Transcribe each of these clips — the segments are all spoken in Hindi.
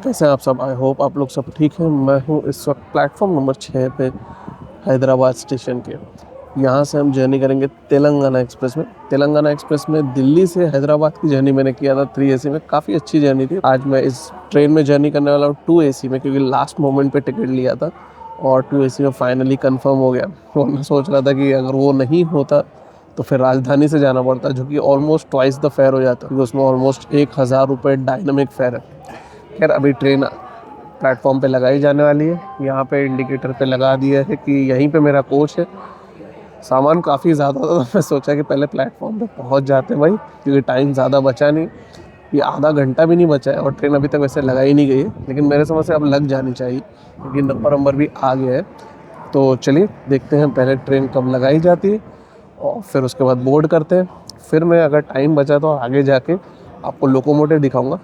कैसे हैं आप सब? आई होप आप लोग सब ठीक हैं। मैं हूँ इस वक्त प्लेटफॉर्म नंबर 6 पे हैदराबाद स्टेशन के। यहाँ से हम जर्नी करेंगे तेलंगाना एक्सप्रेस में। तेलंगाना एक्सप्रेस में दिल्ली से हैदराबाद की जर्नी मैंने किया था 3 AC में। काफ़ी अच्छी जर्नी थी। आज मैं इस ट्रेन में जर्नी करने वाला हूँ 2AC में, क्योंकि लास्ट मोमेंट पे टिकट लिया था और 2AC में फाइनली कंफर्म हो गया। और मैं सोच रहा था कि अगर वो नहीं होता तो फिर राजधानी से जाना पड़ता, जो कि ऑलमोस्ट ट्वाइस द फेयर हो जाता, क्योंकि उसमें ऑलमोस्ट 1,000 रुपये डायनामिक फेयर है। खैर, अभी ट्रेन प्लेटफॉर्म पे लगाई जाने वाली है। यहाँ पे इंडिकेटर पे लगा दिया है कि यहीं पे मेरा कोच है। सामान काफ़ी ज़्यादा था, तो मैं सोचा कि पहले प्लेटफॉर्म पे पहुँच जाते हैं भाई, क्योंकि टाइम ज़्यादा बचा नहीं। ये आधा घंटा भी नहीं बचा है और ट्रेन अभी तक वैसे लगाई नहीं गई है, लेकिन मेरे समझ से अब लग जानी चाहिए, क्योंकि नंबर भी आ गया है। तो चलिए देखते हैं पहले ट्रेन कब लगाई जाती है और फिर उसके बाद बोर्ड करते हैं। फिर मैं अगर टाइम बचा तो आगे जाके आपको लोकोमोटिव दिखाऊंगा,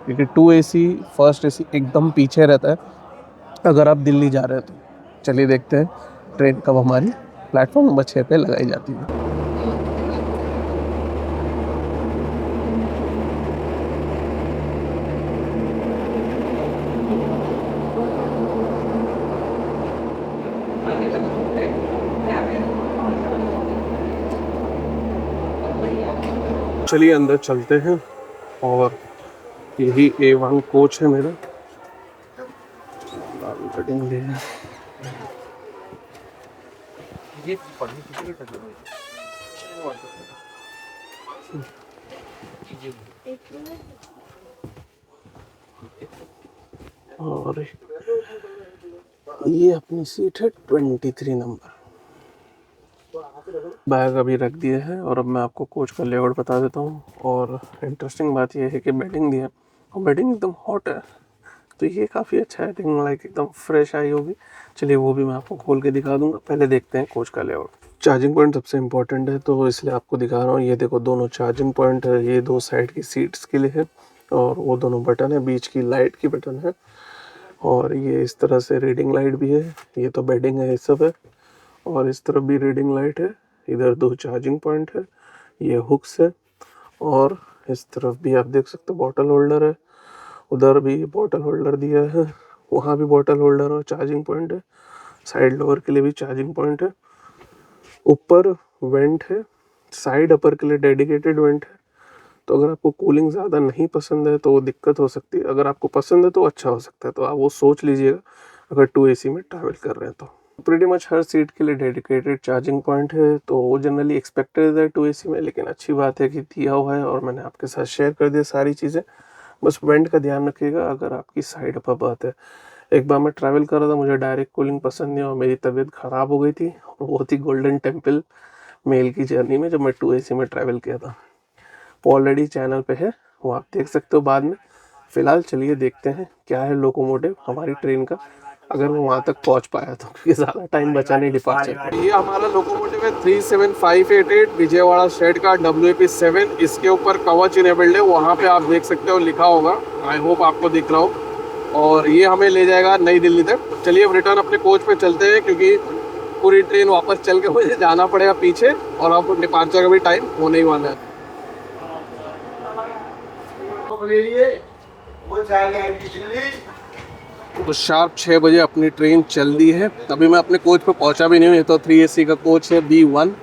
क्योंकि 2AC फर्स्ट AC एकदम पीछे रहता है अगर आप दिल्ली जा रहे हैं तो। चलिए देखते हैं ट्रेन कब हमारी प्लेटफॉर्म नंबर 6 पे लगाई जाती है। चलिए अंदर चलते हैं और यही A1 कोच है मेरा। कटिंग ले और ये अपनी सीट है 23 नंबर। बैग अभी रख दिए हैं और अब मैं आपको कोच का लेआउट बता देता हूँ। और इंटरेस्टिंग बात यह है कि बेडिंग दी है और बेडिंग एकदम हॉट है, तो ये काफ़ी अच्छा है। लाइक एकदम फ्रेश आई होगी। चलिए वो भी मैं आपको खोल के दिखा दूंगा। पहले देखते हैं कोच का लेआउट। चार्जिंग पॉइंट सबसे इम्पोर्टेंट है, तो इसलिए आपको दिखा रहा हूँ। ये देखो, दोनों चार्जिंग पॉइंट है। ये दो साइड की सीट्स के लिए है और वो दोनों बटन है, बीच की लाइट की बटन है। और ये इस तरह से रीडिंग लाइट भी है। ये तो बेडिंग है, ये सब है। और इस तरफ भी रीडिंग लाइट है। इधर दो चार्जिंग पॉइंट है, ये हुक्स है। और इस तरफ भी आप देख सकते हो बॉटल होल्डर है। उधर भी बॉटल होल्डर दिया है, वहाँ भी बॉटल होल्डर और चार्जिंग पॉइंट है। साइड लोअर के लिए भी चार्जिंग पॉइंट है। ऊपर वेंट है, साइड अपर के लिए डेडिकेटेड वेंट है। तो अगर आपको कूलिंग ज़्यादा नहीं पसंद है तो वो दिक्कत हो सकती है। अगर आपको पसंद है तो अच्छा हो सकता है, तो आप वो सोच लीजिएगा अगर 2AC में ट्रैवल कर रहे हैं तो। प्रीटी मच हर सीट के लिए डेडिकेटेड चार्जिंग पॉइंट है, तो वो जनरली एक्सपेक्टेड है 2AC में, लेकिन अच्छी बात है कि दिया हुआ है और मैंने आपके साथ शेयर कर दिया सारी चीज़ें। बस वेंट का ध्यान रखिएगा अगर आपकी साइड अपर बात है। एक बार मैं ट्रैवल कर रहा था, मुझे डायरेक्ट कूलिंग पसंद नहीं और मेरी तबीयत ख़राब हो गई थी, और वो थी गोल्डन टेम्पल मेल की जर्नी में, जब मैं 2AC में ट्रैवल किया था। वो ऑलरेडी चैनल पे है, वो आप देख सकते हो बाद में। फिलहाल चलिए देखते हैं क्या है लोकोमोटिव हमारी ट्रेन का, अगर मैं वहाँ तक पहुँच पाया तो, क्योंकि ज़्यादा टाइम बचा नहीं डिपार्चर। ये हमारा लोकोमोटिव है 37588 विजयवाड़ा स्टेट का WAP7। इसके ऊपर कवच इनेबल्ड है, वहाँ पे आप देख सकते हो लिखा होगा। आई होप आपको दिख रहा हो। और ये हमें ले जाएगा नई दिल्ली तक। चलिए अब रिटर्न अपने कोच पे चलते हैं, क्योंकि पूरी ट्रेन वापस चल के मुझे जाना पड़ेगा पीछे, और अब डिपार्चर का भी टाइम होने ही वाला है। तो शार्प 6 बजे अपनी ट्रेन चल दी है। अभी मैं अपने कोच पे पहुंचा भी नहीं हूँ। ये तो 3AC का कोच है B1।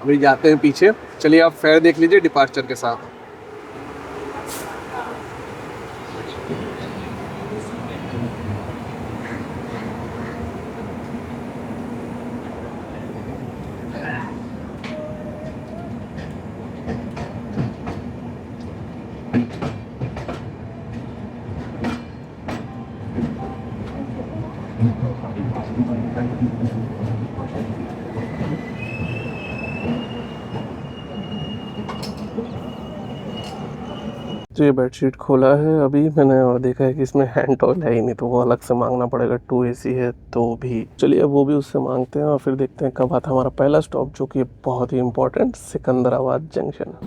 अभी जाते हैं पीछे। चलिए आप फेयर देख लीजिए डिपार्चर के साथ। तो ये बेडशीट खोला है अभी मैंने और देखा है कि इसमें हैंड टॉवेल है ही नहीं, तो वो अलग से मांगना पड़ेगा। 2AC है तो भी। चलिए अब वो भी उससे मांगते हैं और फिर देखते हैं कब आता हमारा पहला स्टॉप, जो कि बहुत ही इंपॉर्टेंट, सिकंदराबाद जंक्शन।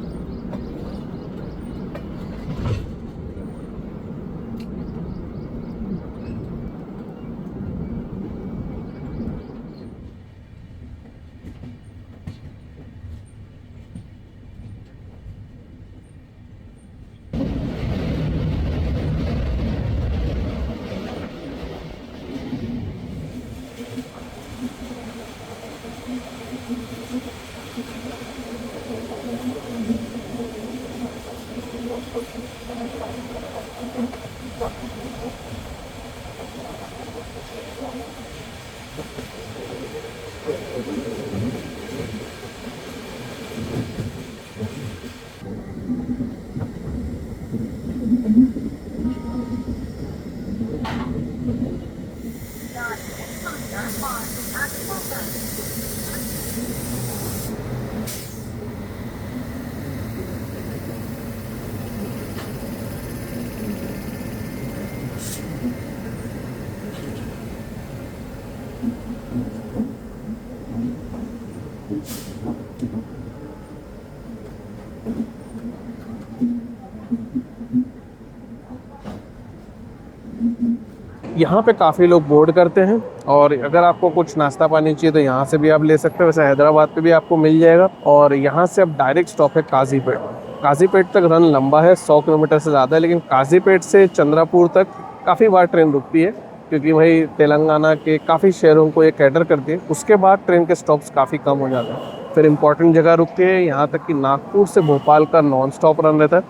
यहाँ पे काफ़ी लोग बोर्ड करते हैं, और अगर आपको कुछ नाश्ता पानी चाहिए तो यहाँ से भी आप ले सकते हो। वैसे हैदराबाद पे भी आपको मिल जाएगा। और यहाँ से अब डायरेक्ट स्टॉप है काजीपेट। काजीपेट तक रन लंबा है, 100 किलोमीटर से ज़्यादा है, लेकिन काजीपेट से चंद्रापुर तक काफ़ी बार ट्रेन रुकती है, क्योंकि वही तेलंगाना के काफ़ी शहरों को ये कैटर करती है। उसके बाद ट्रेन के स्टॉप्स काफ़ी कम हो जाते हैं, फिर इंपॉर्टेंट जगह रुकती है। यहाँ तक कि नागपुर से भोपाल का नॉन स्टॉप रन रहता है।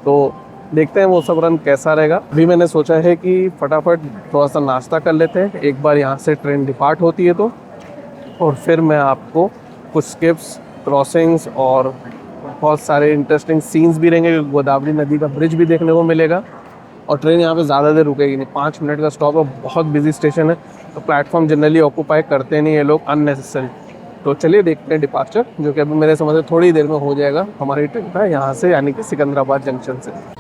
तो देखते हैं वो सब रन कैसा रहेगा। अभी मैंने सोचा है कि फटाफट थोड़ा सा नाश्ता कर लेते हैं, एक बार यहाँ से ट्रेन डिपार्ट होती है तो, और फिर मैं आपको कुछ स्किप्स, क्रॉसिंग्स और बहुत सारे इंटरेस्टिंग सीन्स भी रहेंगे। गोदावरी नदी का ब्रिज भी देखने को मिलेगा। और ट्रेन यहाँ पे ज़्यादा देर रुकेगी नहीं, 5 मिनट का स्टॉप है, बहुत बिजी स्टेशन है, तो प्लेटफॉर्म जनरली ऑक्यूपाई करते नहीं ये लोग अननेसेसरी। तो चलिए देखते हैं डिपार्चर, जो कि अभी मेरे समझ से थोड़ी देर में हो जाएगा हमारी ट्रेन का, यहाँ से यानी कि सिकंदराबाद जंक्शन से।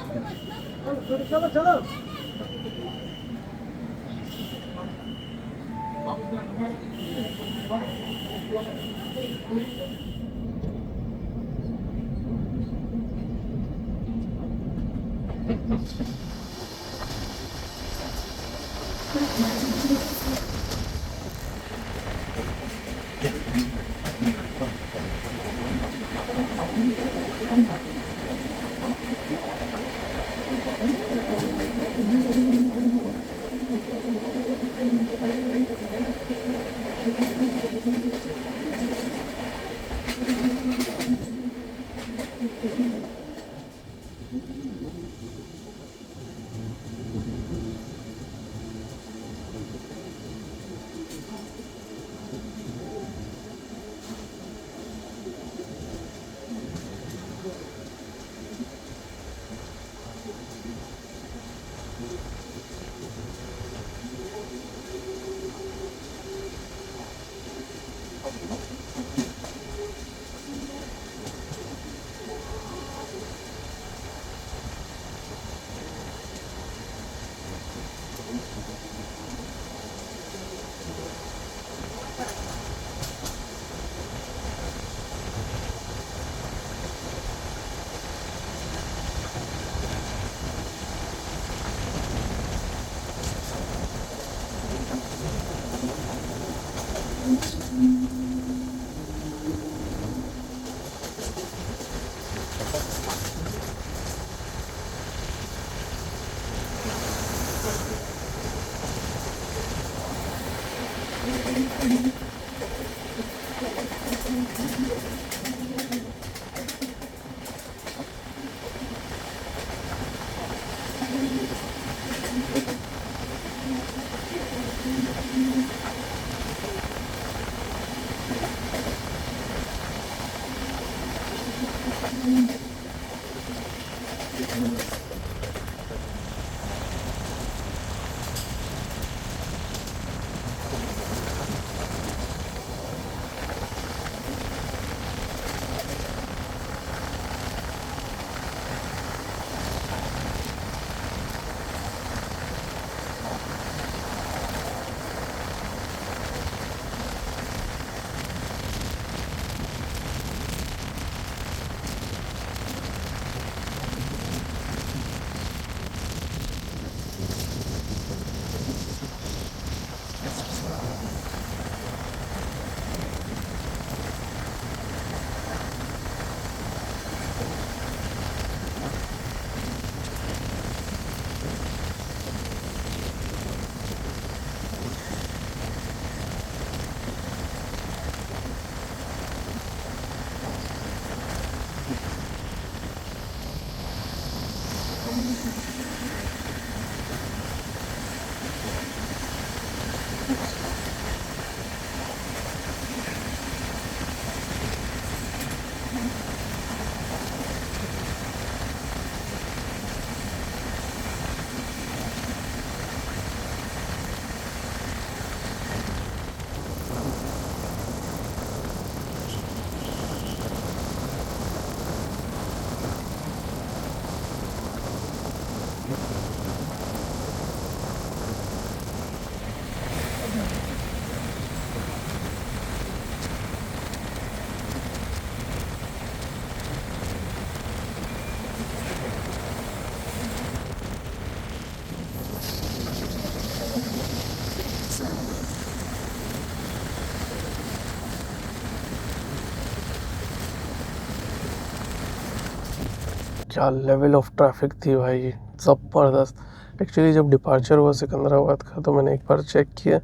क्या लेवल ऑफ ट्रैफिक थी भाई, ज़बरदस्त। एक्चुअली जब डिपार्चर हुआ सिकंदराबाद का तो मैंने एक बार चेक किया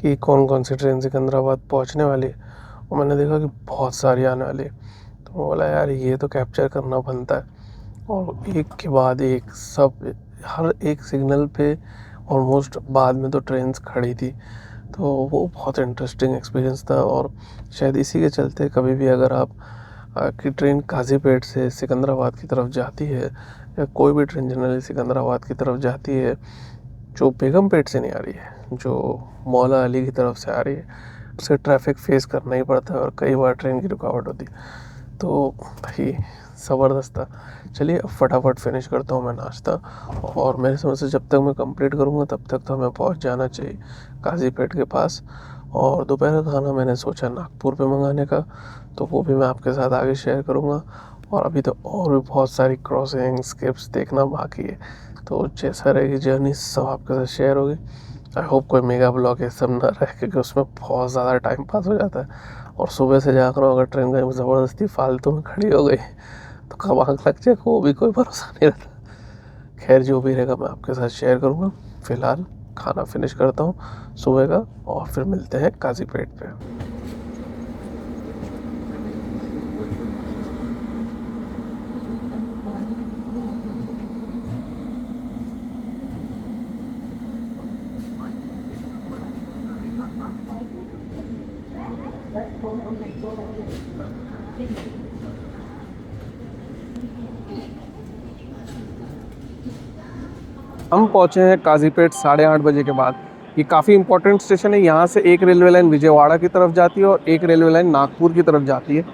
कि कौन कौन सी ट्रेन सिकंदराबाद पहुंचने वाली है, और मैंने देखा कि बहुत सारी आने वाली है। तो मैं बोला यार ये तो कैप्चर करना बनता है। और एक के बाद एक सब, हर एक सिग्नल पे ऑलमोस्ट बाद में तो ट्रेन्स खड़ी थी। तो वो बहुत इंटरेस्टिंग एक्सपीरियंस था। और शायद इसी के चलते कभी भी अगर आप की ट्रेन काजीपेट से सिकंदराबाद की तरफ जाती है, या कोई भी ट्रेन जनरली सिकंदराबाद की तरफ जाती है जो बेगमपेट से नहीं आ रही है, जो मौला अली की तरफ से आ रही है, उसे ट्रैफिक फेस करना ही पड़ता है और कई बार ट्रेन की रुकावट होती है। तो भाई ज़बरदस्त था। चलिए अब फटाफट फिनिश करता हूँ मैं नाश्ता, और मेरे समझ से जब तक मैं कंप्लीट करूँगा तब तक तो हमें पहुँच जाना चाहिए काजीपेट के पास। और दोपहर का खाना मैंने सोचा नागपुर पे मंगाने का, तो वो भी मैं आपके साथ आगे शेयर करूँगा। और अभी तो और भी बहुत सारी क्रॉसिंग स्किप्स देखना बाकी है, तो जैसा रहेगी जर्नी सब आपके साथ शेयर होगी। आई होप कोई मेगा ब्लॉग ये सब ना रहे, क्योंकि उसमें बहुत ज़्यादा टाइम पास हो जाता है। और सुबह से जाकर रहा हूँ, अगर ट्रेन कहीं ज़बरदस्ती फालतू में खड़ी हो गई तो कब आँख लग जाए वो भी कोई भरोसा नहीं रहता। खैर जो भी रहेगा मैं आपके साथ शेयर करूँगा। फ़िलहाल खाना फिनिश करता हूँ सुबह का, और फिर मिलते हैं काजीपेट पे। हम पहुँचे हैं काजीपेट 8:30 बजे के बाद। ये काफ़ी इंपॉर्टेंट स्टेशन है। यहाँ से एक रेलवे लाइन विजयवाड़ा की तरफ जाती है और एक रेलवे लाइन नागपुर की तरफ जाती है,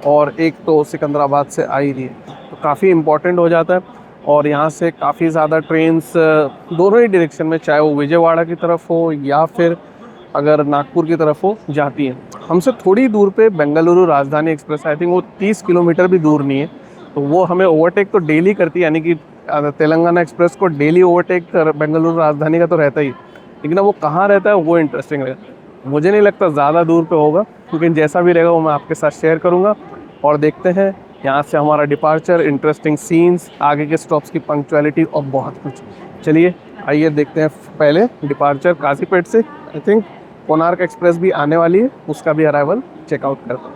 और एक तो सिकंदराबाद से आ ही रही है, तो काफ़ी इंपॉर्टेंट हो जाता है। और यहाँ से काफ़ी ज़्यादा ट्रेन्स दोनों ही डायरेक्शन में, चाहे वो विजयवाड़ा की तरफ हो या फिर अगर नागपुर की तरफ हो, जाती हैं। हमसे थोड़ी दूर पे बेंगलुरु राजधानी एक्सप्रेस, आई थिंक वो 30 किलोमीटर भी दूर नहीं है, तो वो हमें ओवरटेक तो डेली करती है। यानी कि तेलंगाना एक्सप्रेस को डेली ओवरटेक बेंगलुरु राजधानी का तो रहता ही, लेकिन अब वो कहाँ रहता है वो इंटरेस्टिंग रहेगा। मुझे नहीं लगता ज़्यादा दूर पे होगा, लेकिन जैसा भी रहेगा वो मैं आपके साथ शेयर करूँगा। और देखते हैं यहाँ से हमारा डिपार्चर, इंटरेस्टिंग सीन्स, आगे के स्टॉप्स की पंक्चुअलिटी और बहुत कुछ। चलिए आइए देखते हैं पहले डिपार्चर काजीपेट से। आई थिंक कोणार्क एक्सप्रेस भी आने वाली है, उसका भी अराइवल चेकआउट करते हैं।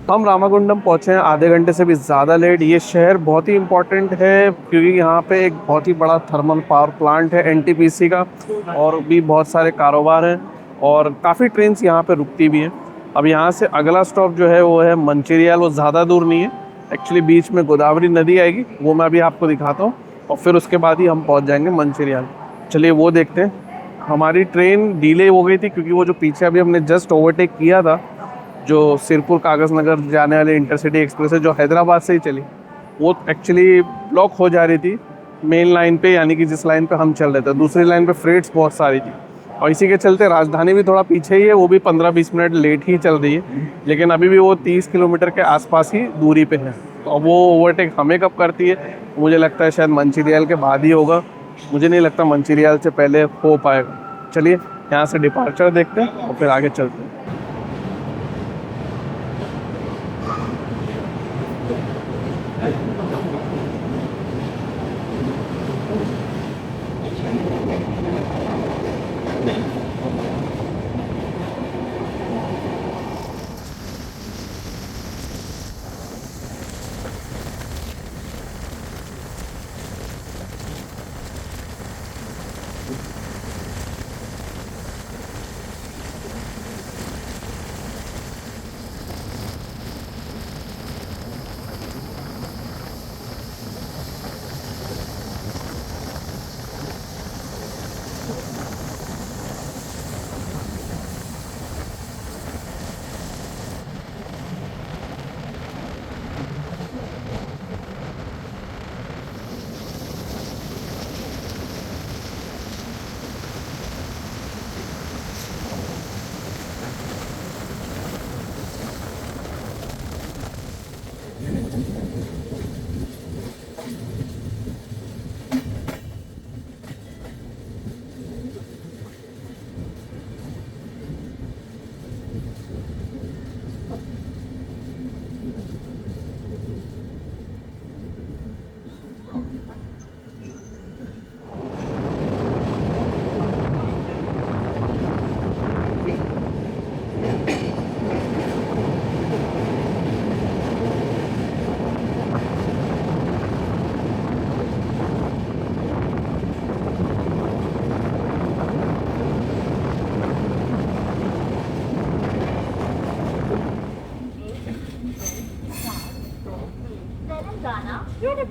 हम रामागुंडम पहुँचे हैं आधे घंटे से भी ज़्यादा लेट। ये शहर बहुत ही इम्पोर्टेंट है क्योंकि यहाँ पे एक बहुत ही बड़ा थर्मल पावर प्लांट है एनटीपीसी का, और भी बहुत सारे कारोबार हैं और काफ़ी ट्रेन्स यहाँ पे रुकती भी हैं। अब यहाँ से अगला स्टॉप जो है वो है मंचिरियाल। वो ज़्यादा दूर नहीं है एक्चुअली, बीच में गोदावरी नदी आएगी, वो मैं अभी आपको दिखाता हूँ, और फिर उसके बाद ही हम पहुँच जाएंगे मंचिरियाल। चलिए वो देखते हैं। हमारी ट्रेन डिले हो गई थी क्योंकि वो जो पीछे अभी हमने जस्ट ओवरटेक किया था, जो सिरपुर कागज़ नगर जाने वाली इंटरसिटी एक्सप्रेस है जो हैदराबाद से ही चली, वो एक्चुअली ब्लॉक हो जा रही थी मेन लाइन पे, यानी कि जिस लाइन पे हम चल रहे थे। दूसरी लाइन पे फ्रेट्स बहुत सारी थी और इसी के चलते राजधानी भी थोड़ा पीछे ही है, वो भी 15-20 मिनट लेट ही चल रही है, लेकिन अभी भी वो 30 किलोमीटर के आसपास ही दूरी पे है। तो वो ओवरटेक हमें कब करती है, मुझे लगता है शायद मंचिरियाल के बाद ही होगा। मुझे नहीं लगता मंचिरियाल से पहले हो पाएगा। चलिए यहाँ से डिपार्चर देखते हैं और फिर आगे चलते हैं।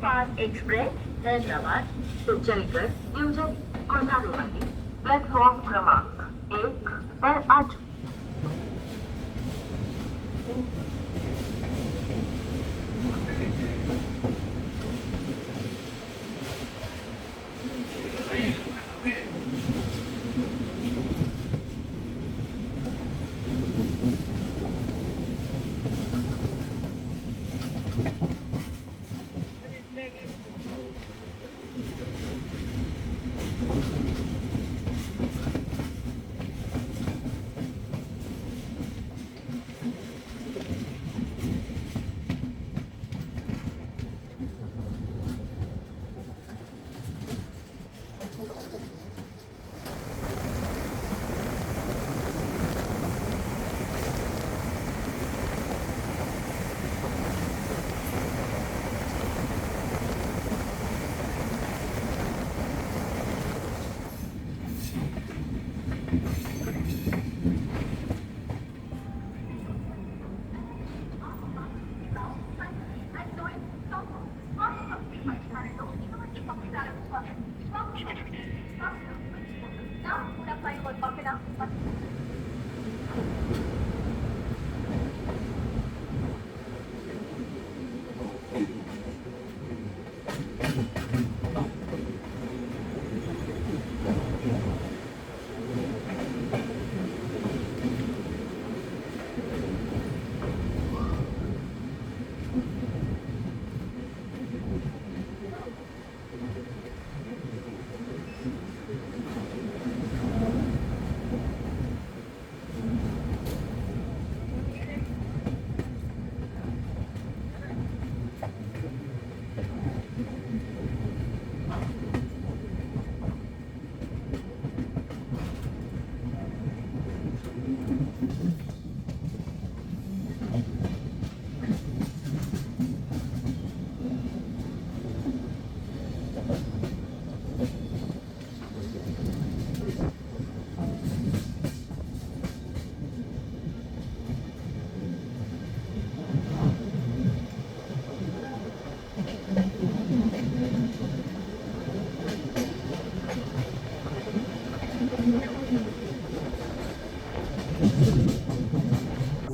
पास एक्सप्रेस हैदराबाद से चलकर न्यूजन गोदावरी प्लेटफॉर्म क्रमांक 1 पर आ चुकी।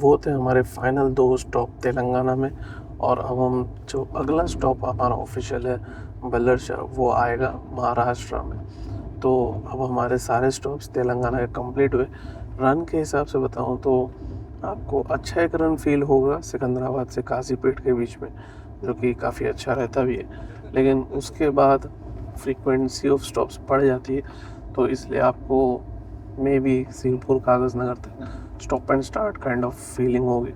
वो थे हमारे फाइनल 2 स्टॉप तेलंगाना में। और अब हम जो अगला स्टॉप हमारा ऑफिशियल है बल्लरशाह, वो आएगा महाराष्ट्र में। तो अब हमारे सारे स्टॉप्स तेलंगाना के कंप्लीट हुए। रन के हिसाब से बताऊं तो आपको अच्छा एक रन फील होगा सिकंदराबाद से काजीपेट के बीच में, जो कि काफ़ी अच्छा रहता भी है। लेकिन उसके बाद फ्रीक्वेंसी ऑफ स्टॉप्स बढ़ जाती है, तो इसलिए आपको मे बी सीलपुर कागज़ नगर तक stop and start kind of feeling होगी।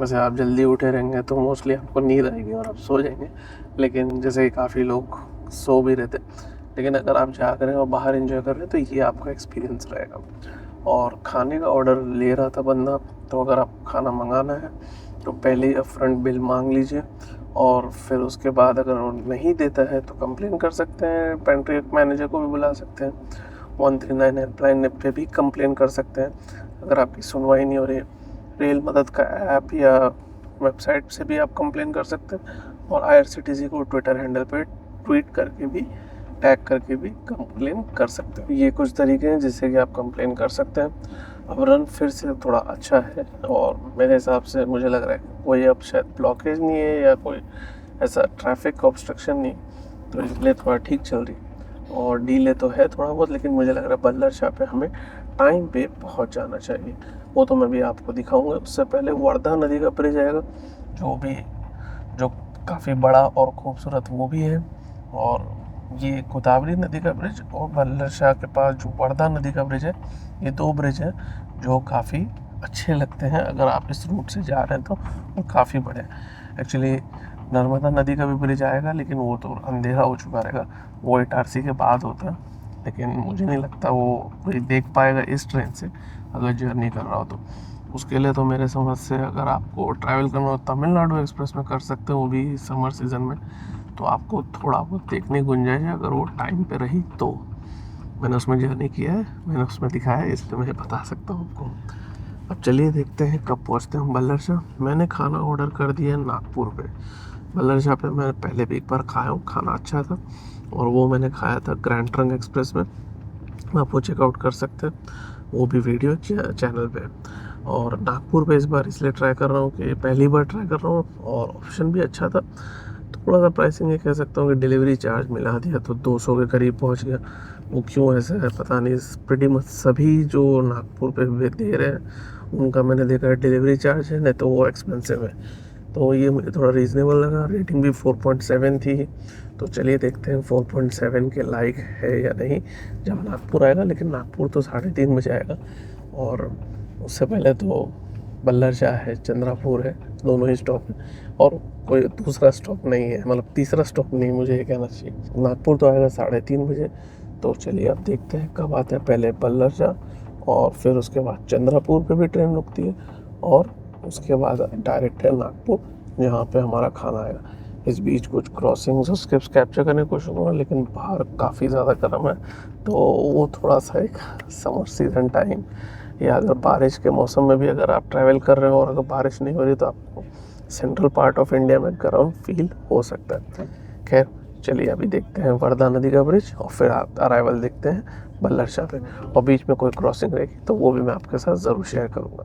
वैसे आप जल्दी उठे रहेंगे तो मोस्टली आपको नींद आएगी और आप सो जाएंगे, लेकिन जैसे कि काफ़ी लोग सो भी रहते, लेकिन अगर आप जाग रहे हैं और बाहर एंजॉय कर रहे हैं तो ये आपका एक्सपीरियंस रहेगा। और खाने का ऑर्डर ले रहा था बंदा, तो अगर आप खाना मंगाना है तो पहले ही अपफ्रंट बिल मांग लीजिए, और फिर उसके बाद अगर वो नहीं देता है तो कंप्लेन कर सकते हैं, पेंट्री मैनेजर को भी बुला सकते हैं, 139 हेल्पलाइन पे भी कंप्लेन कर सकते हैं अगर आपकी सुनवाई नहीं हो रही है। रेल मदद का ऐप या वेबसाइट से भी आप कंप्लेन कर सकते हैं, और IRCTC को ट्विटर हैंडल पे ट्वीट करके भी, टैग करके भी कंप्लेन कर सकते हैं। ये कुछ तरीके हैं जिससे कि आप कंप्लेन कर सकते हैं। अब रन फिर से थोड़ा अच्छा है, और मेरे हिसाब से मुझे लग रहा है कि कोई अब शायद ब्लॉकेज नहीं है या कोई ऐसा ट्रैफिक ऑब्स्ट्रक्शन नहीं, तो इसलिए थोड़ा ठीक चल रही। और डीले तो है थोड़ा बहुत, लेकिन मुझे लग रहा है बल्लरशाह पे हमें टाइम पे पहुंच जाना चाहिए। वो तो मैं भी आपको दिखाऊंगा। उससे पहले वर्धा नदी का ब्रिज आएगा, जो काफ़ी बड़ा और खूबसूरत वो भी है। और ये गोदावरी नदी का ब्रिज और बल्लरशाह के पास जो वर्धा नदी का ब्रिज है, ये 2 ब्रिज हैं जो काफ़ी अच्छे लगते हैं अगर आप इस रूट से जा रहे हैं तो। वो काफ़ी बड़े। एक्चुअली नर्मदा नदी का भी ब्रिज आएगा, लेकिन वो तो अंधेरा हो चुका रहेगा, वो इटारसी के बाद होता है, लेकिन मुझे नहीं लगता वो कोई देख पाएगा इस ट्रेन से अगर जर्नी कर रहा हो तो। उसके लिए तो मेरे समझ से अगर आपको ट्रैवल करना हो तमिलनाडु एक्सप्रेस में कर सकते हो, वो भी समर सीज़न में, तो आपको थोड़ा बहुत देखने की गुंजाइश है अगर वो टाइम पे रही तो। मैंने उसमें जर्नी किया है, मैंने उसमें दिखाया है, इसलिए मैं बता सकता हूँ आपको। अब चलिए देखते हैं कब पहुँचते हैं हम बल्लरशाह। मैंने खाना ऑर्डर कर दिया है नागपुर पे। बल्लरशाह पे मैं पहले भी एक बार खाया हूँ, खाना अच्छा था, और वो मैंने खाया था ग्रैंड ट्रंक एक्सप्रेस में। आप वो चेकआउट कर सकते हैं, वो भी वीडियो चैनल पे। और नागपुर पे इस बार इसलिए ट्राई कर रहा हूँ कि पहली बार ट्राई कर रहा हूँ, और ऑप्शन भी अच्छा था। थोड़ा सा प्राइसिंग ये कह सकता हूँ कि डिलीवरी चार्ज मिला दिया तो 200 के करीब पहुँच गया। वो क्यों ऐसा है पता नहीं। प्रीटी मच सभी जो नागपुर पे दे रहे हैं उनका मैंने देखा है डिलीवरी चार्ज है, नहीं तो वो एक्सपेंसिव है। तो ये मुझे थोड़ा रीज़नेबल लगा। रेटिंग भी 4.7 थी, तो चलिए देखते हैं 4.7 के लायक है या नहीं जब नागपुर आएगा। लेकिन नागपुर तो 3:30 बजे आएगा, और उससे पहले तो बल्लरशाह है, चंद्रापुर है, दोनों ही स्टॉप हैं, और कोई दूसरा स्टॉप नहीं है, मतलब तीसरा स्टॉप नहीं, मुझे ये कहना चाहिए। नागपुर तो आएगा 3:30 बजे। तो चलिए अब देखते हैं कब आता है। पहले बल्लरशाह और फिर उसके बाद चंद्रापुर पे भी ट्रेन रुकती है, और उसके बाद डायरेक्ट है नागपुर, जहाँ पे हमारा खाना आएगा। इस बीच कुछ क्रॉसिंग्स और स्किप्स कैप्चर करने की कोशिश करूँगा, लेकिन बाहर काफ़ी ज़्यादा गर्म है, तो वो थोड़ा सा एक समर सीज़न टाइम या अगर बारिश के मौसम में भी अगर आप ट्रैवल कर रहे हो और अगर बारिश नहीं हो रही तो आपको सेंट्रल पार्ट ऑफ इंडिया में गर्म फील हो सकता है। खैर चलिए अभी देखते हैं वर्धा नदी का ब्रिज, और फिर आप अराइवल देखते हैं बल्लरशाह पे, और बीच में कोई क्रॉसिंग रहेगी तो वो भी मैं आपके साथ ज़रूर शेयर करूँगा।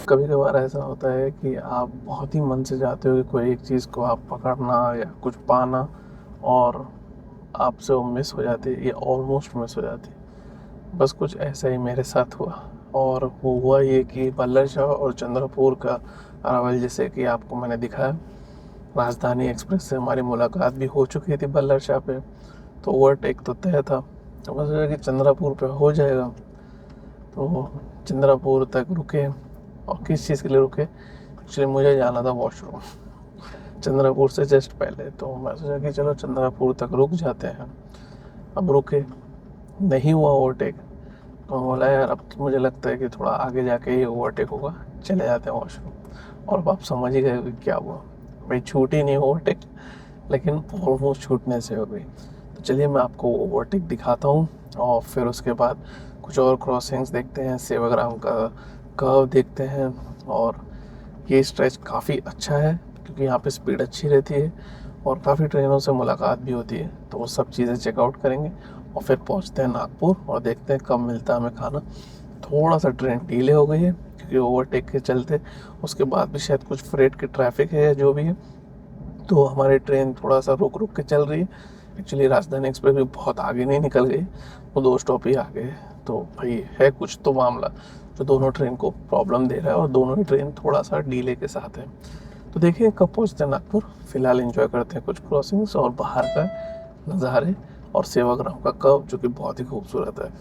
कभी कभार ऐसा होता है कि आप बहुत ही मन से चाहते हो कि कोई एक चीज़ को आप पकड़ना या कुछ पाना, और आपसे वो मिस हो जाती है या ऑलमोस्ट मिस हो जाती है। बस कुछ ऐसा ही मेरे साथ हुआ, और वो हुआ ये कि बल्लर शाह और चंद्रपुर का अरावल, जैसे कि आपको मैंने दिखाया, राजधानी एक्सप्रेस से हमारी मुलाकात भी हो चुकी थी बल्लर शाह पे, तो ओवरटेक तो तय था। तो मैं सोचा कि चंद्रपुर पे हो जाएगा, तो चंद्रपुर तक रुके। और किस चीज़ के लिए रुके? एक्चुअली मुझे जाना था वॉशरूम चंद्रपुर से जस्ट पहले, तो मैं सोचा कि चलो चंद्रपुर तक रुक जाते हैं। अब रुके, नहीं हुआ ओवरटेक, तो बोला यार अब तो मुझे लगता है कि थोड़ा आगे जाके ही ओवरटेक होगा, चले जाते हैं वॉशरूम। और अब आप समझ ही गए कि क्या हुआ। भाई छूटी नहीं ओवरटेक, लेकिन ऑलमोस्ट छूटने से हो गई। तो चलिए मैं आपको ओवरटेक दिखाता हूँ, और फिर उसके बाद कुछ और क्रॉसिंग्स देखते हैं, सेवाग्राम का कर्व देखते हैं। और ये स्ट्रेच काफ़ी अच्छा है क्योंकि यहाँ पे स्पीड अच्छी रहती है और काफ़ी ट्रेनों से मुलाकात भी होती है, तो वो सब चीज़ें चेकआउट करेंगे। और फिर पहुँचते हैं नागपुर और देखते हैं कब मिलता है हमें खाना। थोड़ा सा ट्रेन डिले हो गई है क्योंकि ओवरटेक के चलते, उसके बाद भी शायद कुछ फ्रेट की ट्रैफिक है या जो भी है, तो हमारी ट्रेन थोड़ा सा रुक रुक के चल रही है। एक्चुअली राजधानी एक्सप्रेस भी बहुत आगे नहीं निकल गई, वो 2 स्टॉप ही आगे है। तो भाई है कुछ तो मामला जो दोनों ट्रेन को प्रॉब्लम दे रहा है, और दोनों ही ट्रेन थोड़ा सा डिले के साथ है। तो देखिए कब पहुँचते हैं नागपुर। फिलहाल एंजॉय करते हैं कुछ क्रॉसिंग्स और बाहर का नज़ारे और सेवाग्राम का कर्व, जो कि बहुत ही खूबसूरत है।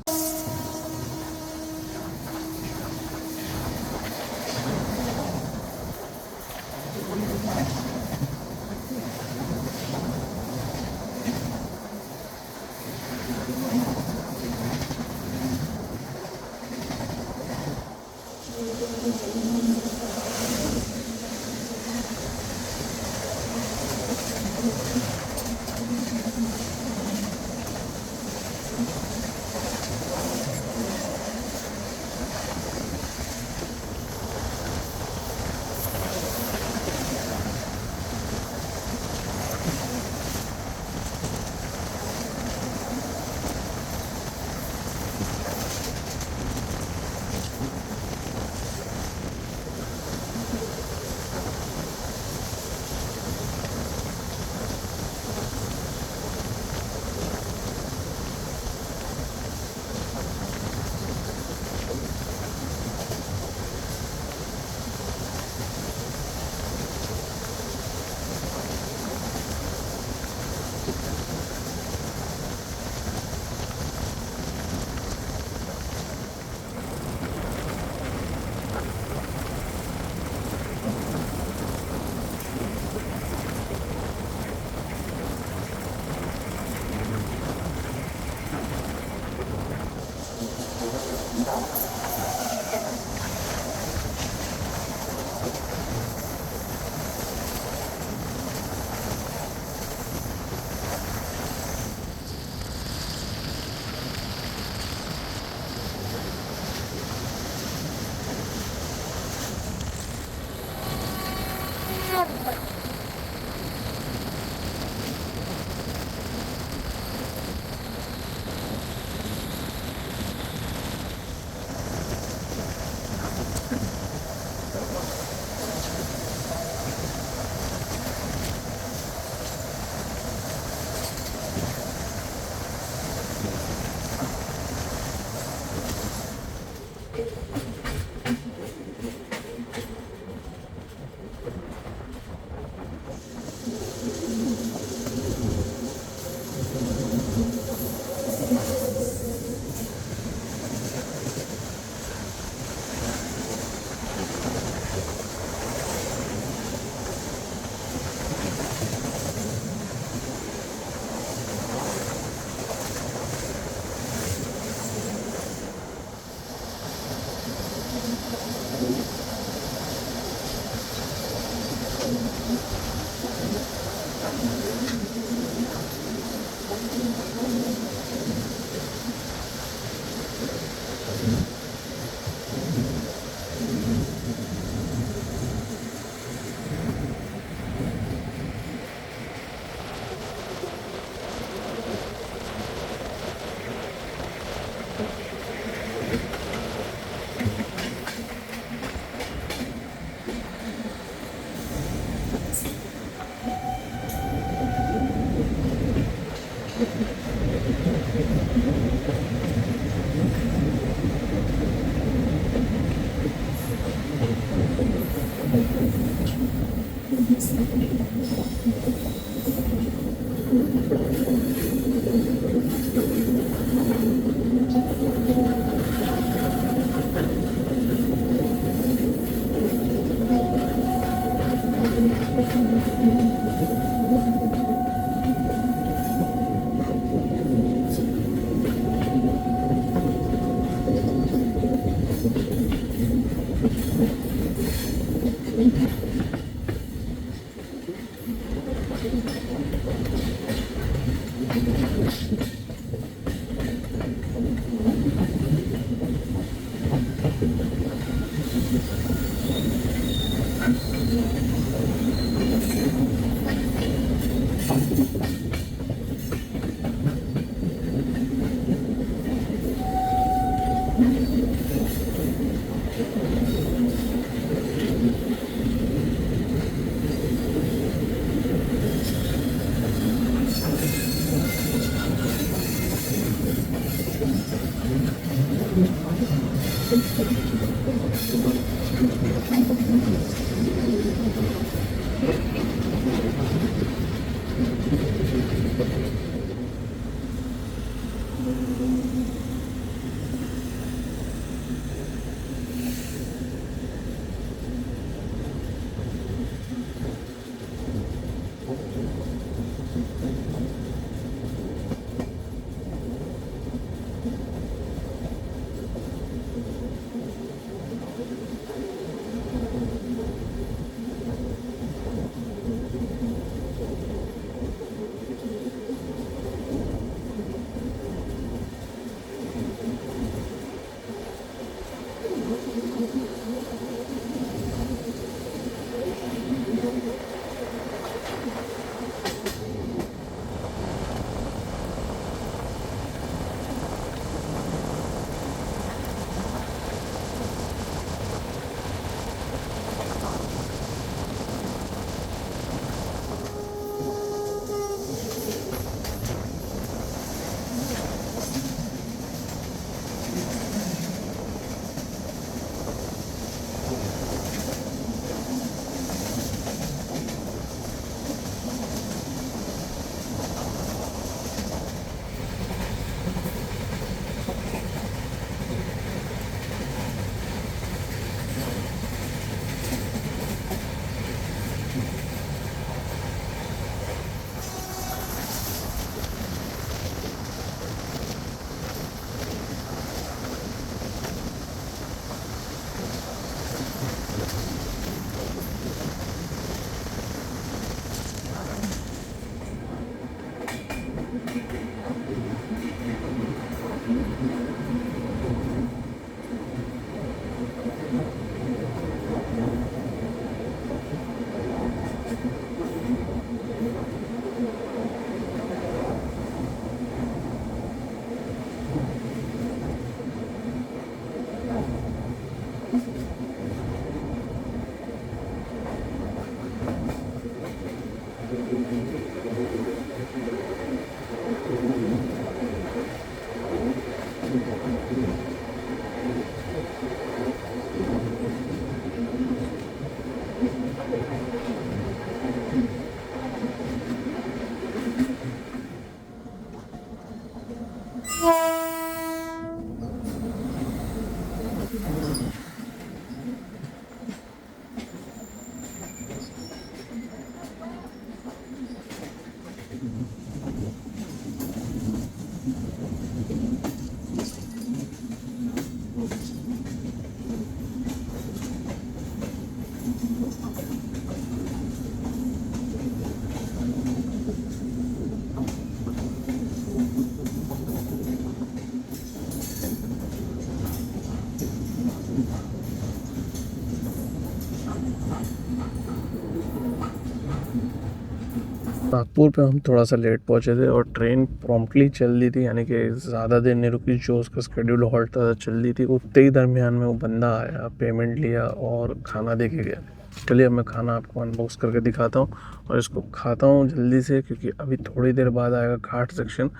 नागपुर पे हम थोड़ा सा लेट पहुंचे थे और ट्रेन प्रॉम्प्टली चल दी थी, यानी कि ज़्यादा देर नहीं रुकी। जो उसका स्केड्यूल हॉल्ट था चल दी थी। उतने ही दरमियान में वो बंदा आया, पेमेंट लिया और खाना दे के गया। चलिए अब मैं खाना आपको अनबॉक्स करके दिखाता हूँ और इसको खाता हूँ जल्दी से, क्योंकि अभी थोड़ी देर बाद आएगा घाट सेक्शन,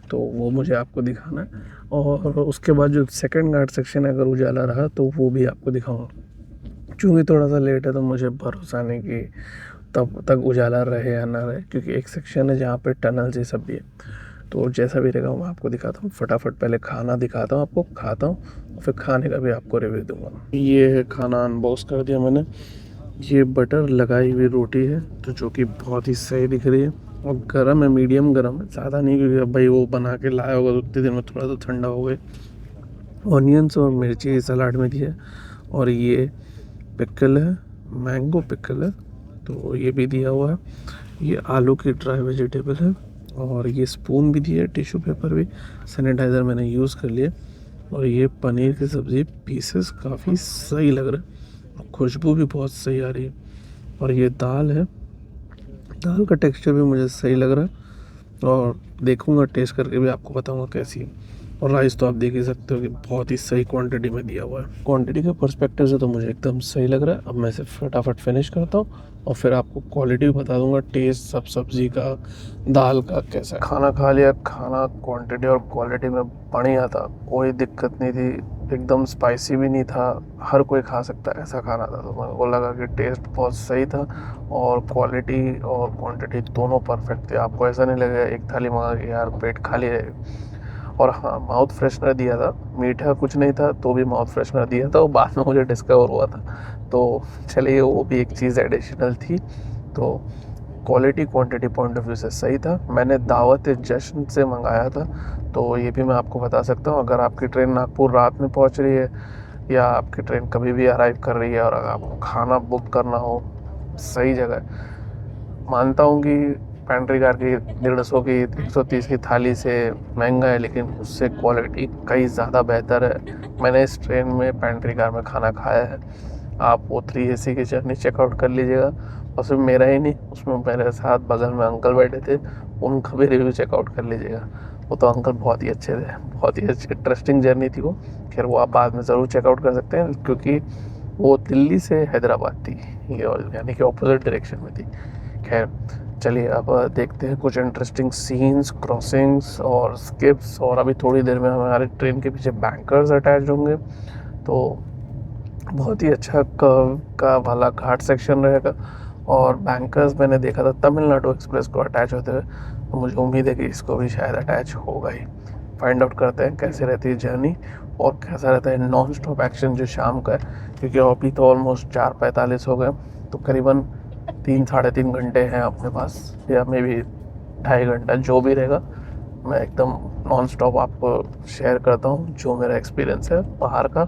तो वो मुझे आपको दिखाना है। और उसके बाद जो सेकंड घाट सेक्शन है, अगर उजाला रहा तो वो भी आपको दिखाऊँगा। चूँकि थोड़ा सा लेट है तो मुझे भरोसा नहीं कि तब तक उजाला रहे या ना रहे, क्योंकि एक सेक्शन है जहाँ पे टनल ये सब भी है। तो जैसा भी रहेगा मैं आपको दिखाता हूँ। फटाफट पहले खाना दिखाता हूँ आपको, खाता हूँ और फिर खाने का भी आपको रिव्यू दूंगा। ये है खाना, अनबॉक्स कर दिया मैंने। ये बटर लगाई हुई रोटी है, तो जो कि बहुत ही सही दिख रही है और गर्म है, मीडियम गर्म है, ज़्यादा नहीं, क्योंकि अब भाई वो बना के लाया होगा तो उतने दिन में थोड़ा तो ठंडा हो गए। ऑनियंस और मिर्ची सलाद में दी है। और ये पिकल है, मैंगो पिकल है, तो ये भी दिया हुआ है। ये आलू की ड्राई वेजिटेबल है और ये स्पून भी दिया है, टिश्यू पेपर भी, सैनिटाइज़र मैंने यूज़ कर लिया। और ये पनीर की सब्ज़ी, पीसेस काफ़ी सही लग रहा है और खुशबू भी बहुत सही आ रही है। और ये दाल है, दाल का टेक्सचर भी मुझे सही लग रहा है और देखूंगा टेस्ट करके भी आपको बताऊंगा कैसी है। और राइस तो आप देख ही सकते हो कि बहुत ही सही क्वांटिटी में दिया हुआ है। क्वांटिटी के पर्सपेक्टिव से तो मुझे एकदम सही लग रहा है। अब मैं इसे फटाफट फिनिश करता हूँ और फिर आपको क्वालिटी भी बता दूंगा, टेस्ट सब सब्ज़ी का, दाल का कैसा है। खाना खा लिया, खाना क्वांटिटी और क्वालिटी में बढ़िया था, कोई दिक्कत नहीं थी, एकदम स्पाइसी भी नहीं था, हर कोई खा सकता है ऐसा खाना था। तो मेरे को लगा कि टेस्ट बहुत सही था और क्वालिटी और क्वांटिटी दोनों परफेक्ट थे। आपको ऐसा नहीं लगेगा एक थाली मंगा के यार पेट खाली रहे। और हाँ, माउथ फ्रेशनर दिया था, मीठा कुछ नहीं था तो भी माउथ फ्रेशनर दिया था, वो बाद में मुझे डिस्कवर हुआ था। तो चलिए वो भी एक चीज़ एडिशनल थी। तो quality quantity point of view से सही था। मैंने दावत जश्न से मंगाया था, तो ये भी मैं आपको बता सकता हूँ। अगर आपकी ट्रेन नागपुर रात में पहुँच रही है या आपकी ट्रेन कभी भी अराइव कर रही है और अगर आपको खाना बुक करना हो, सही जगह है। मानता हूँ कि पेंट्री कार की 150 की 130 की थाली से महंगा है, लेकिन उससे क्वालिटी कई ज़्यादा बेहतर है। मैंने इस ट्रेन में पेंट्री कार में खाना खाया है। आप वो 3AC की जर्नी चेकआउट कर लीजिएगा। और सिर्फ मेरा ही नहीं, उसमें मेरे साथ बगल में अंकल बैठे थे, उनका भी रिव्यू चेकआउट कर लीजिएगा। वो तो अंकल बहुत ही अच्छे थे, बहुत ही अच्छी इंटरेस्टिंग जर्नी थी वो। खैर वो आप बाद में ज़रूर चेकआउट कर सकते हैं, क्योंकि वो दिल्ली से हैदराबाद थी, ये यानी कि ऑपोजिट डायरेक्शन में थी। खैर चलिए अब देखते हैं कुछ इंटरेस्टिंग सीन्स, क्रॉसिंग्स और स्किप्स। और अभी थोड़ी देर में हमारे ट्रेन के पीछे बैंकर्स अटैच होंगे, तो बहुत ही अच्छा कर्व का वाला घाट सेक्शन रहेगा। और बैंकर्स मैंने देखा था तमिलनाडु एक्सप्रेस को अटैच होते हुए, तो मुझे उम्मीद है कि इसको भी शायद अटैच होगा ही। फाइंड आउट करते हैं कैसे रहती है जर्नी और कैसा रहता है नॉन स्टॉप एक्शन जो शाम का है, क्योंकि अभी तो ऑलमोस्ट 4:45 हो गए, तो करीबन 3-3.5 घंटे हैं अपने पास, या मे बी 2.5 घंटा, जो भी रहेगा। मैं एकदम नॉन स्टॉप आपको शेयर करता हूँ जो मेरा एक्सपीरियंस है बाहर का,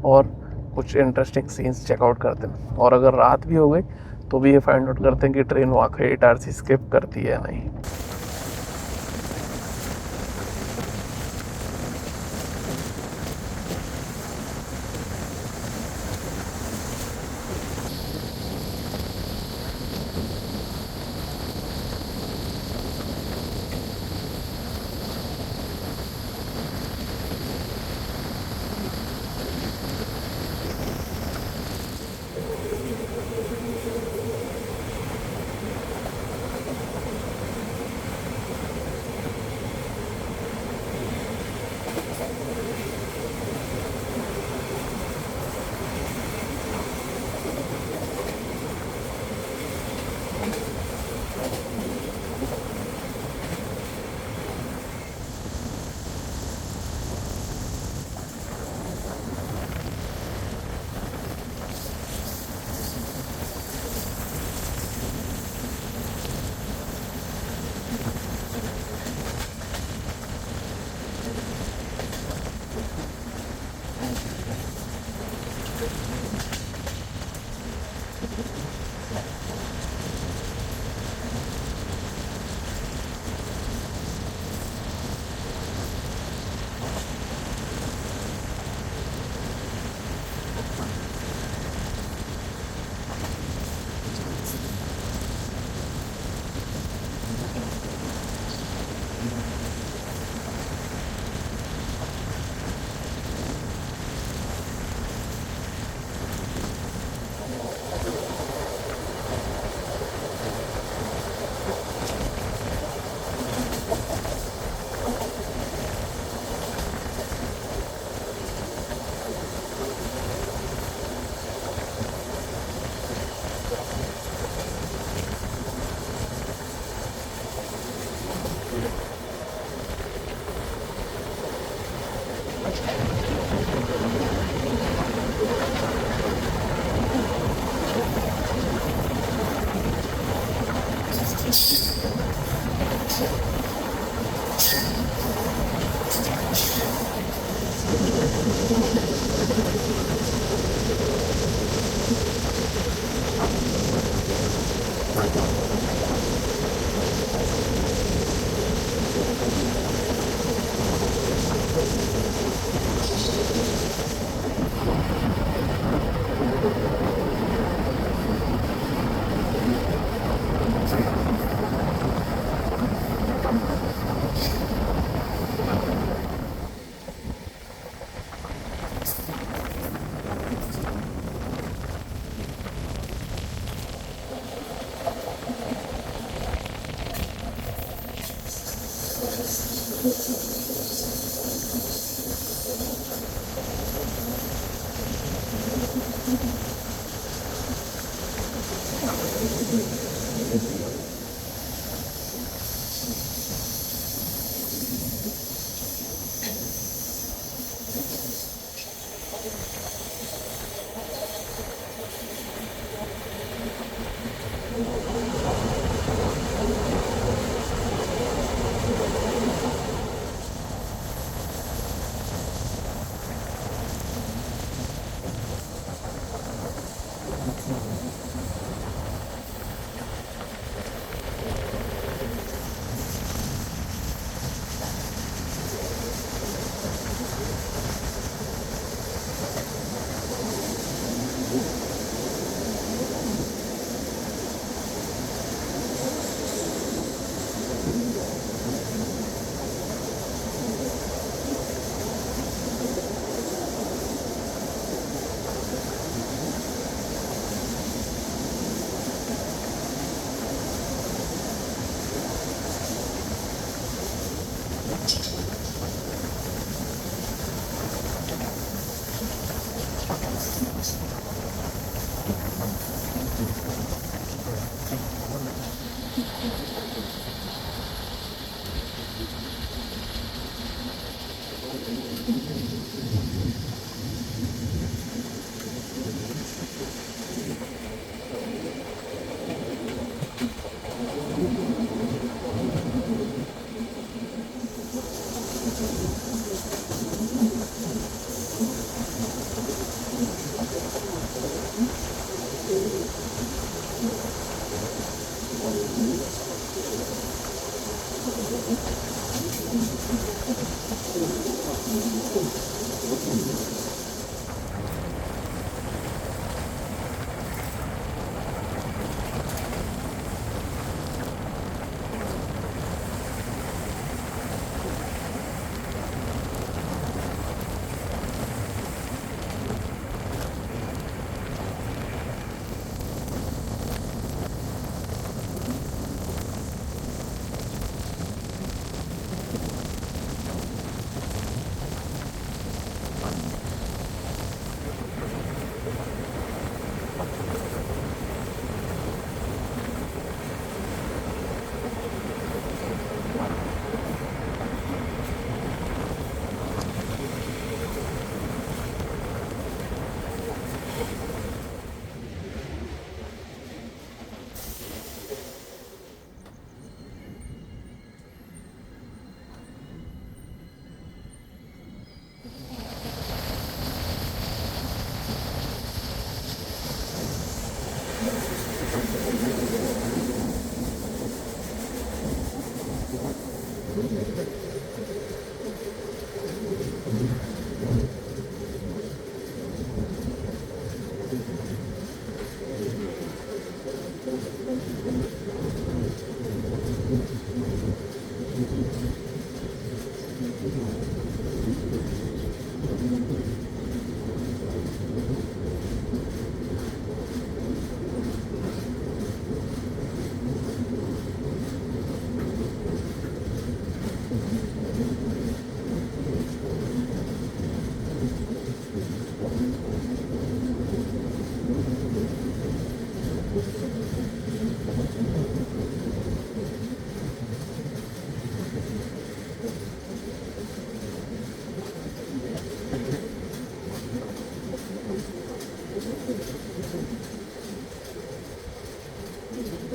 और कुछ इंटरेस्टिंग सीन्स चेकआउट करते हैं। और अगर रात भी हो गई तो भी ये फाइंड आउट करते हैं कि ट्रेन वाकई इटारसी स्किप करती है या नहीं।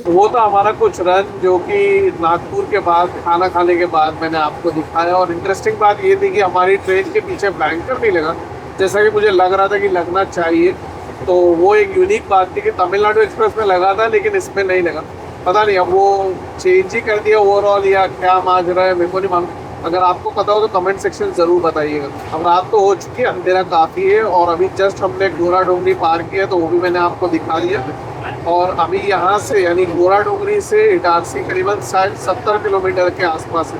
वो तो हमारा कुछ रन जो कि नागपुर के बाद खाना खाने के बाद मैंने आपको दिखाया। और इंटरेस्टिंग बात ये थी कि हमारी ट्रेन के पीछे बैंकर नहीं लगा, जैसा कि मुझे लग रहा था कि लगना चाहिए। तो वो एक यूनिक बात थी कि तमिलनाडु एक्सप्रेस में लगा था लेकिन इसमें नहीं लगा। पता नहीं अब वो चेंज ही कर दिया ओवरऑल या क्या माजरा है, मेरे को नहीं मालूम। अगर आपको पता हो तो कमेंट सेक्शन ज़रूर बताइएगा। अब रात तो हो चुकी है, अंधेरा काफ़ी है और अभी जस्ट हमने गोरा डोंगरी पार किया तो वो भी मैंने आपको दिखा दिया। और अभी यहाँ से यानी गोरा डोंगरी से इटारसी करीबन 60-70 किलोमीटर के आसपास है।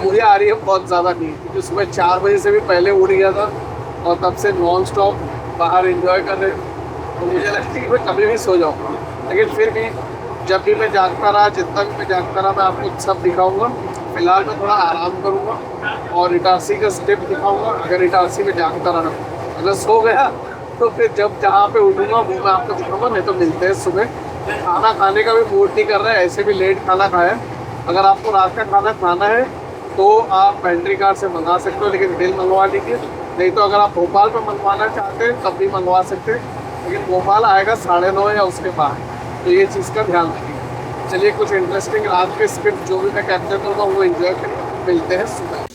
मुझे आ रही है बहुत ज़्यादा नहीं, क्योंकि सुबह 4 बजे से भी पहले उड़ गया था और तब से नॉन स्टॉप बाहर एंजॉय कर रहे हैं। तो मुझे लगता है कि मैं कभी भी सो जाऊँगा, लेकिन फिर भी जब भी मैं जागता रहा, जितना भी मैं जागता रहा, मैं आपको सब दिखाऊंगा। फिलहाल मैं थोड़ा आराम करूंगा और इटारसी का स्टेप दिखाऊंगा। अगर इटारसी में जागता रहा, अगर सो गया तो फिर जब जहाँ पे उठूंगा वो मैं आपको दिखाऊंगा। नहीं तो मिलते हैं सुबह। खाना खाने का भी मूड नहीं कर रहा है, ऐसे भी लेट खाना खाया। अगर आपको रात का खाना खाना है तो आप पेंट्री कार से मंगा सकते हो, लेकिन बिल मंगवा लीजिए। नहीं तो अगर आप भोपाल पर मंगवाना चाहते हैं तब भी मंगवा सकते हैं, लेकिन भोपाल आएगा 9:30 या उसके बाद, तो ये चीज़ का ध्यान रखिए। चलिए कुछ इंटरेस्टिंग रात के स्क्रिप्ट जो भी मैं कैप्चर करूँगा वो एंजॉय करें। मिलते हैं सुबह।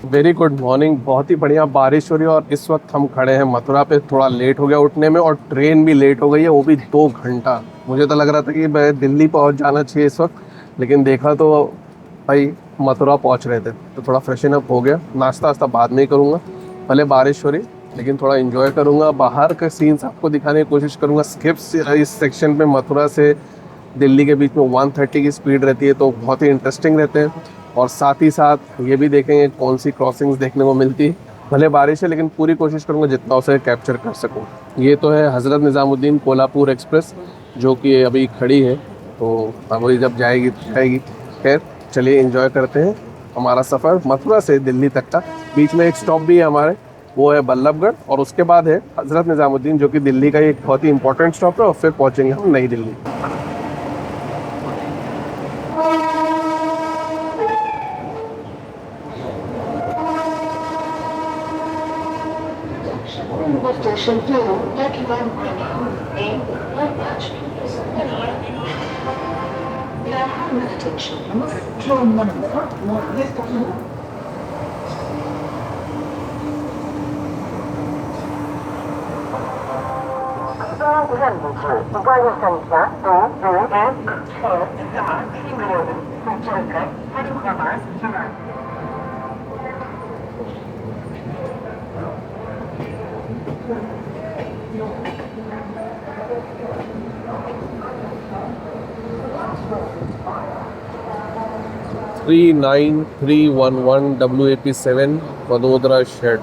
Very good morning. बहुत ही बढ़िया बारिश हो रही है और इस वक्त हम खड़े हैं मथुरा पे। थोड़ा लेट हो गया उठने में और ट्रेन भी लेट हो गई है, वो भी 2 घंटा। मुझे तो लग रहा था कि मैं दिल्ली पहुंच जाना चाहिए इस वक्त, लेकिन देखा तो भाई मथुरा पहुंच रहे थे। तो थोड़ा फ्रेशन अप हो गया, नाश्ता वास्ता बाद में ही करूँगा। भले बारिश हो रही लेकिन थोड़ा इन्जॉय करूँगा, बाहर का सीन्स आपको दिखाने की कोशिश करूँगा। स्किप्स इस सेक्शन पे मथुरा से दिल्ली के बीच में 130 की स्पीड रहती है, तो बहुत ही इंटरेस्टिंग रहते हैं। और साथ ही साथ ये भी देखेंगे कौन सी क्रॉसिंग्स देखने को मिलती है। भले बारिश है लेकिन पूरी कोशिश करूँगा जितना उसे कैप्चर कर सकूँ। ये तो है हज़रत निज़ामुद्दीन कोल्हापुर एक्सप्रेस जो कि अभी खड़ी है, तो अभी जब जाएगी तो जाएगी। खैर चलिए एंजॉय करते हैं हमारा सफ़र मथुरा से दिल्ली तक का। बीच में एक स्टॉप भी है हमारे, वो है बल्लभगढ़, और उसके बाद है हज़रत निज़ामुद्दीन जो कि दिल्ली का एक बहुत ही इंपॉर्टेंट स्टॉप है। और फिर पहुँचेंगे हम नई Delhi. Station 2, Lakeland Green, in Lakeland. Meditation. Train number 1. उपाय संख्या 2, 1, 6, 7, 39311 WAP7 वडोदरा शेड।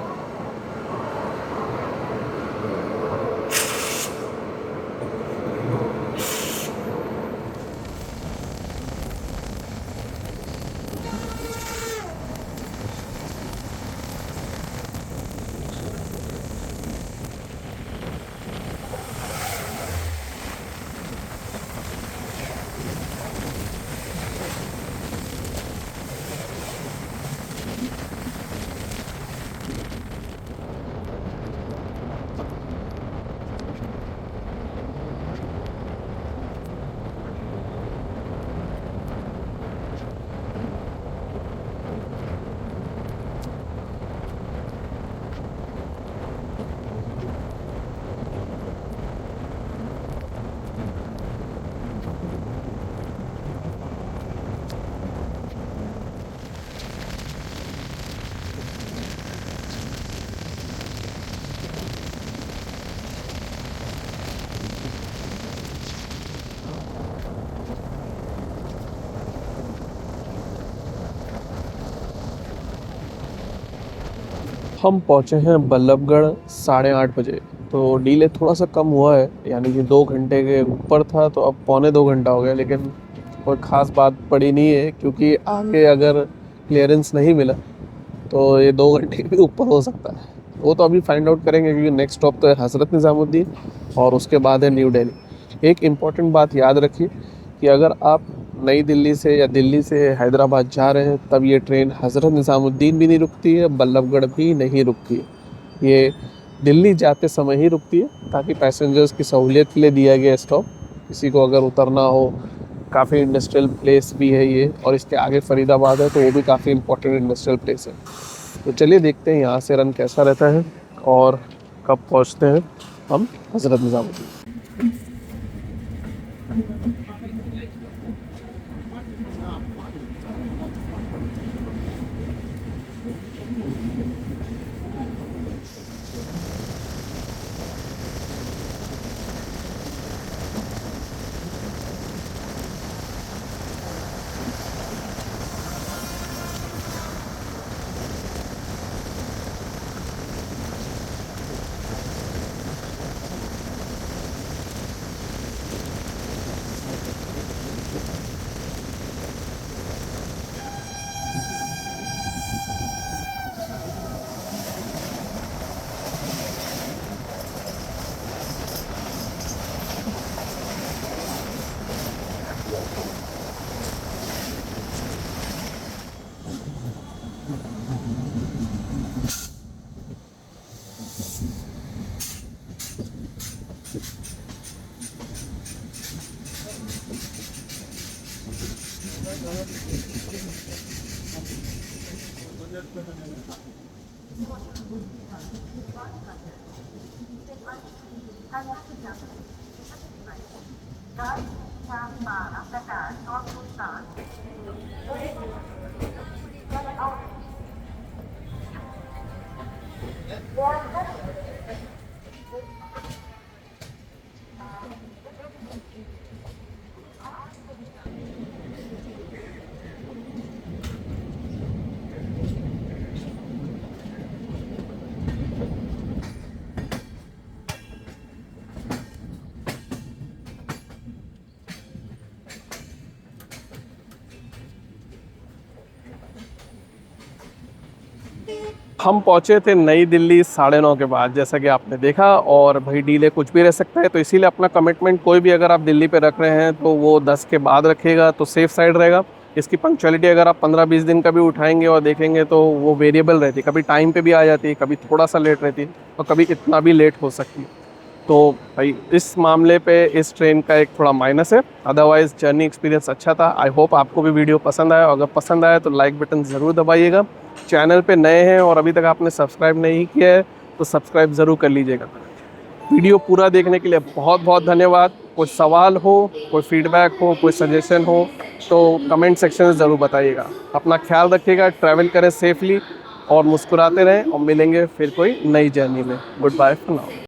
हम पहुँचे हैं बल्लभगढ़ 8:30 बजे। तो डिले थोड़ा सा कम हुआ है, यानी कि 2 घंटे के ऊपर था तो अब पौने 2 घंटा हो गया, लेकिन कोई ख़ास बात पड़ी नहीं है क्योंकि आगे अगर क्लियरेंस नहीं मिला तो ये 2 घंटे भी ऊपर हो सकता है। वो तो अभी फाइंड आउट करेंगे क्योंकि नेक्स्ट स्टॉप तो है हज़रत निज़ामुद्दीन और उसके बाद है न्यू दिल्ली। एक इम्पॉर्टेंट बात याद रखिए कि अगर आप नई दिल्ली से या दिल्ली से हैदराबाद जा रहे हैं तब ये ट्रेन हज़रत निज़ामुद्दीन भी नहीं रुकती है, बल्लभगढ़ भी नहीं रुकती है। ये दिल्ली जाते समय ही रुकती है ताकि पैसेंजर्स की सहूलियत के लिए दिया गया स्टॉप। किसी को अगर उतरना हो, काफ़ी इंडस्ट्रियल प्लेस भी है ये, और इसके आगे फरीदाबाद है तो वो भी काफ़ी इंपॉर्टेंट इंडस्ट्रियल प्लेस है। तो चलिए देखते हैं यहाँ से रन कैसा रहता है और कब पहुँचते हैं हम हज़रत निज़ामुद्दीन। हम पहुँचे थे नई दिल्ली 9:30 के बाद, जैसा कि आपने देखा। और भाई डीले कुछ भी रह सकता है, तो इसीलिए अपना कमिटमेंट कोई भी अगर आप दिल्ली पे रख रहे हैं तो वो 10 के बाद रखिएगा तो सेफ़ साइड रहेगा। इसकी पंक्चुअलिटी अगर आप 15-20 दिन का भी उठाएंगे और देखेंगे तो वो वेरिएबल रहती है, कभी टाइम पे भी आ जाती है, कभी थोड़ा सा लेट रहती है और कभी इतना भी लेट हो सकती है। तो भाई इस मामले पे इस ट्रेन का एक थोड़ा माइनस है, अदरवाइज़ जर्नी एक्सपीरियंस अच्छा था। आई होप आपको भी वीडियो पसंद आया। अगर पसंद आया तो लाइक बटन ज़रूर दबाइएगा। चैनल पे नए हैं और अभी तक आपने सब्सक्राइब नहीं किया है तो सब्सक्राइब ज़रूर कर लीजिएगा। वीडियो पूरा देखने के लिए बहुत बहुत धन्यवाद। कोई सवाल हो, कोई फीडबैक हो, कोई सजेशन हो तो कमेंट सेक्शन में ज़रूर बताइएगा। अपना ख्याल रखिएगा, ट्रैवल करें सेफली और मुस्कुराते रहें और मिलेंगे फिर कोई नई जर्नी में। Goodbye for now.